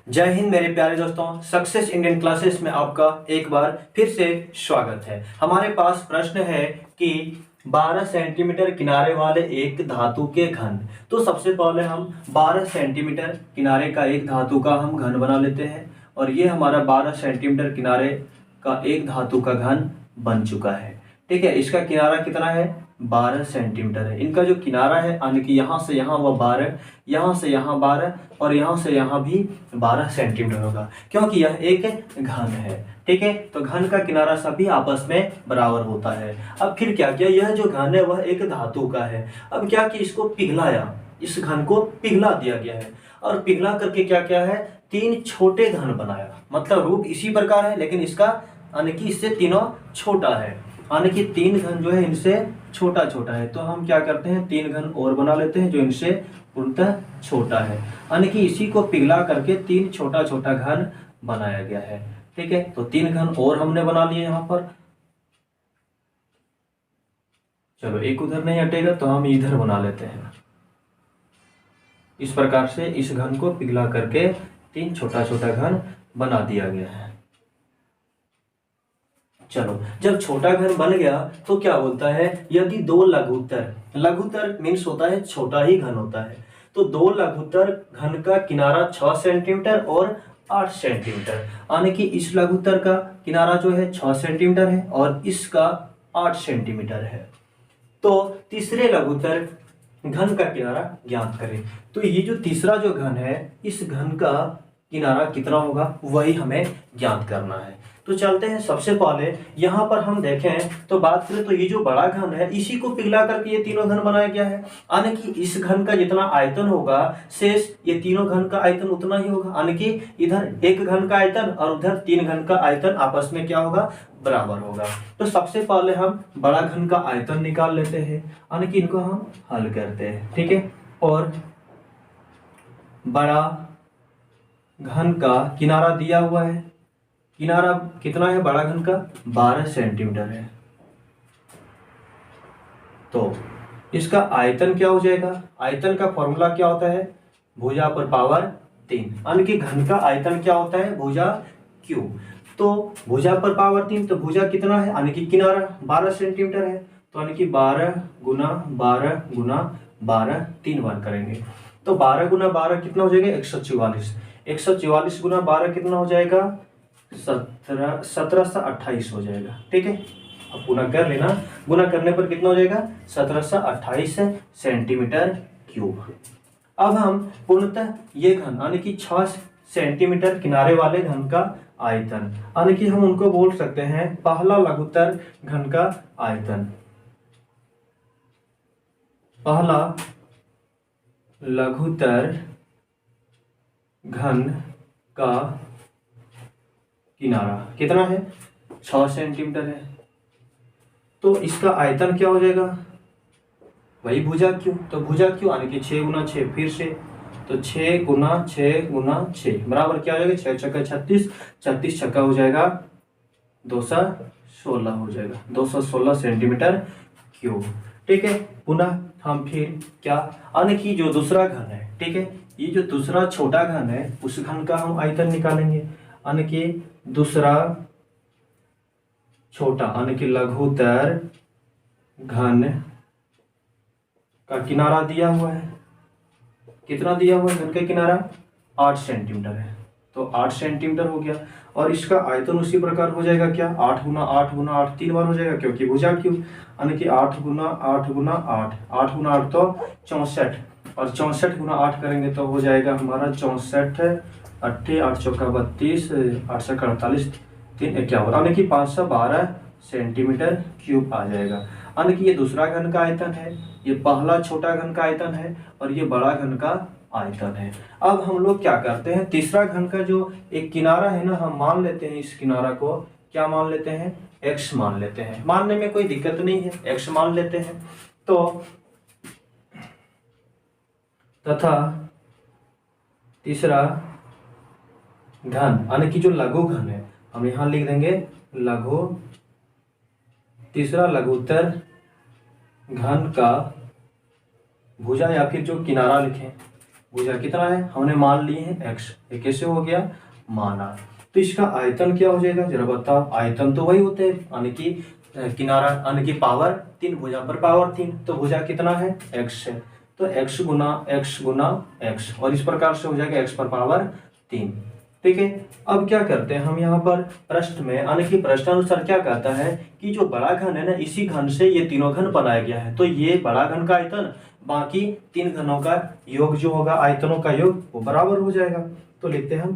जय हिंद मेरे प्यारे दोस्तों, सक्सेस इंडियन क्लासेस में आपका एक बार फिर से स्वागत है। हमारे पास प्रश्न है कि 12 सेंटीमीटर किनारे वाले एक धातु के घन। तो सबसे पहले हम 12 सेंटीमीटर किनारे का एक धातु का हम घन बना लेते हैं और ये हमारा 12 सेंटीमीटर किनारे का एक धातु का घन बन चुका है। ठीक है, इसका किनारा कितना है? 12 सेंटीमीटर है। इनका जो किनारा है यानी कि यहाँ से यहाँ वह 12, यहाँ से यहाँ 12 और यहाँ से यहाँ भी 12 सेंटीमीटर होगा, क्योंकि यह एक घन है। ठीक है, तो घन का किनारा सभी आपस में बराबर होता है। अब फिर क्या किया, यह जो घन है वह एक धातु का है। अब क्या कि इसको पिघलाया, इस घन को पिघला दिया गया है और पिघला करके क्या क्या है, 3 छोटे घन बनाया। मतलब रूप इसी प्रकार है लेकिन इसका यानी कि इससे तीनों छोटा है, यानी कि 3 घन जो है इनसे छोटा छोटा है। तो हम क्या करते हैं, 3 घन और बना लेते हैं जो इनसे पूर्णतः छोटा है, यानी कि इसी को पिघला करके 3 छोटा छोटा घन बनाया गया है। ठीक है, तो 3 घन और हमने बना लिए यहाँ पर। चलो, एक उधर नहीं हटेगा तो हम इधर बना लेते हैं। इस प्रकार से इस घन को पिघला करके 3 छोटा छोटा घन बना दिया गया है। चलो, जब छोटा घन बन गया तो क्या बोलता है, यदि 2 लघुत्तर, लघुत्तर मीन्स होता है छोटा ही घन होता है, तो 2 लघुत्तर घन का किनारा 6 सेंटीमीटर और 8 सेंटीमीटर, यानी कि इस लघुत्तर का किनारा जो है 6 सेंटीमीटर है और इसका 8 सेंटीमीटर है। तो तीसरे लघुत्तर घन का किनारा ज्ञात करें। तो ये जो तीसरा जो घन है, इस घन का किनारा कितना होगा वही हमें ज्ञात करना है। तो चलते हैं, सबसे पहले यहाँ पर हम देखें तो बात करें तो ये जो बड़ा घन है इसी को पिघला करके ये तीनों घन बनाया गया है, यानी कि इस घन का जितना आयतन होगा शेष ये तीनों घन का आयतन उतना ही होगा, यानी कि इधर एक घन का आयतन और उधर 3 घन का आयतन आपस में क्या होगा, बराबर होगा। तो सबसे पहले हम बड़ा घन का आयतन निकाल लेते हैं, यानी कि इनको हम हल करते हैं। ठीक है, और बड़ा घन का किनारा दिया हुआ है, किनारा कितना है बड़ा घन का, 12 सेंटीमीटर है। तो इसका आयतन क्या हो जाएगा, आयतन का फॉर्मूला क्या होता है, भुजा पर पावर 3, यानी कि घन का आयतन क्या होता है, भुजा क्यू। तो भुजा पर पावर 3, तो भुजा कितना है, यानी कि किनारा 12 सेंटीमीटर है, तो यानी कि 12 गुना 12 गुना 12 3 बार करेंगे तो 12 गुना 12 कितना हो जाएगा, 144। 144 गुना 12 कितना हो जाएगा, 1728 हो जाएगा। ठीक है, अब गुना कर लेना, गुना करने पर कितना हो जाएगा, 1728 सेंटीमीटर क्यूब। अब हम पूर्णतः ये घन यानी कि 6 सेंटीमीटर किनारे वाले घन का आयतन, यानी कि हम उनको बोल सकते हैं पहला लघुत्तर घन का आयतन, पहला लघुत्तर घन का किनारा कितना है, 6 सेंटीमीटर है। तो इसका आयतन क्या हो जाएगा, वही भुजा क्यों, तो भुजा क्यों यानी कि 6 गुना 6, फिर से तो 6 गुना 6 गुना 6 बराबर क्या हो जाएगा, 6 छक्का 36, 36 छक्का हो जाएगा 216 हो जाएगा, 216 सेंटीमीटर क्यूब। ठीक है, पुनः हम फिर क्या, यानी कि जो दूसरा घन है, ठीक है, ये जो दूसरा छोटा घन है उस घन का हम आयतन निकालेंगे, यानी कि दूसरा छोटा यानी कि लघुत्तर घन का किनारा दिया हुआ है, कितना दिया हुआ है घन का किनारा, 8 सेंटीमीटर है, तो 8 सेंटीमीटर हो गया। और इसका आयतन उसी प्रकार हो जाएगा क्या, 8 गुना 8 गुना 8 3 बार हो जाएगा, क्योंकि भुजा क्यों, यानी कि 8 गुना 8 गुना 8, 8 गुना 8 तो 64, और 64 गुना 8 करेंगे तो हो जाएगा हमारा 64 8 8 चौका 32 8 से 48 3 51, यानी कि 512 सेंटीमीटर क्यूब आ जाएगा। यानी कि ये दूसरा घन का आयतन है, ये पहला छोटा घन का आयतन है और ये बड़ा घन का आयतन है। अब हम लोग क्या करते हैं, तीसरा घन का जो एक किनारा है ना, हम मान लेते हैं इस किनारा को क्या मान लेते हैं, x मान लेते हैं, मानने में कोई दिक्कत नहीं है, x मान लेते हैं। तो तथा तीसरा घन यानी कि जो लघु घन है, हम यहां लिख देंगे लघु, तीसरा लघुत्तर घन का भुजा या फिर जो किनारा लिखें, भुजा कितना है हमने मान लिए हैं x, ये कैसे हो गया माना। तो इसका आयतन क्या हो जाएगा जरा बताओ। आयतन तो वही होते हैं यानी कि किनारा यानी कि पावर 3, भुजा पर पावर 3, तो भुजा कितना है x है, तो x गुना x, और इस प्रकार से हो जाएगा x पर पावर 3। ठीक है, अब क्या करते हैं हम यहाँ पर प्रश्न में यानी कि प्रश्नानुसार क्या कहता है कि जो बड़ा घन है ना, इसी घन से ये तीनों घन बनाया गया है, तो ये बड़ा घन का आयतन बाकी 3 घनों का योग जो होगा, आयतनों का योग, वो बराबर हो जाएगा। तो लिखते हैं हम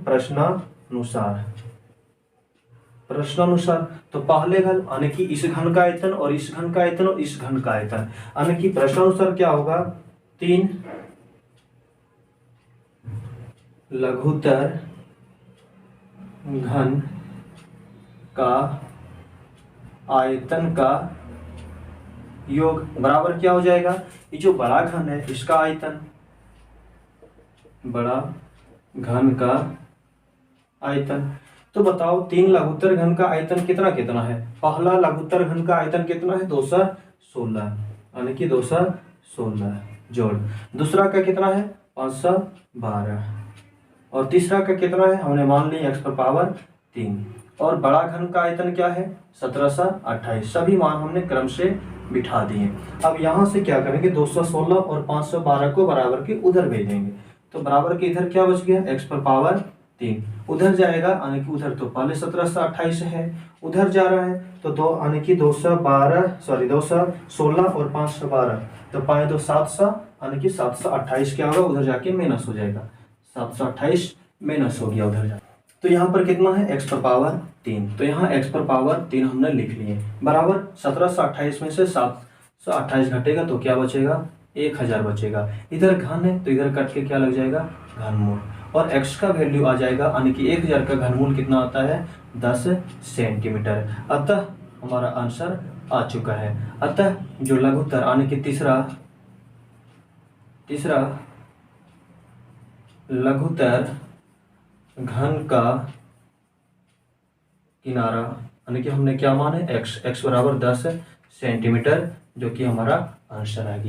प्रश्नानुसार। तो पहले घन यानी कि इस घन का आयतन और इस घन का आयतन और इस घन का आयतन, यानी कि प्रश्नानुसार क्या होगा 3 लघुत्तर घन का आयतन का योग बराबर क्या हो जाएगा, ये जो बड़ा घन है इसका आयतन, बड़ा घन का आयतन। तो बताओ 3 लघुत्तर घन का आयतन कितना कितना है। पहला लघुत्तर घन का आयतन कितना है 216, यानी कि 216 जोड़, दूसरा का कितना है 512, और तीसरा का कितना है हमने मान लिया x पर पावर 3, और बड़ा घन का आयतन क्या है 1728। सभी मान हमने क्रम से बिठा दिए। अब यहाँ से क्या करेंगे 216 और 512 को बराबर के उधर भेजेंगे, तो बराबर के इधर क्या बच गया x पर पावर 3, उधर जाएगा यानी कि उधर तो पहले 1728 है, उधर जा रहा है तो 2 यानी कि 216 और 512, तो पाए तो 700 यानी कि 728 क्या होगा उधर जाके माइनस हो जाएगा, 728 माइनस हो गया उधर जाके। तो यहाँ पर कितना है x पर पावर 3, तो यहाँ x पर पावर 3 हमने लिख लिए बराबर 1728 में से 728 घटेगा तो क्या बचेगा 1000 बचेगा। इधर घन है तो इधर कट के क्या लग जाएगा घनमूल, और x का वैल्यू आ जाएगा यानी कि 1000 का घनमूल कितना आता है 10 सेंटीमीटर। अतः हमारा आंसर आ चुका है। अतः जो लघुत्तर यानी कि तीसरा लघुत्तर घन का किनारा यानी कि हमने क्या माने x बराबर 10 सेंटीमीटर, जो कि हमारा आंसर आ गया।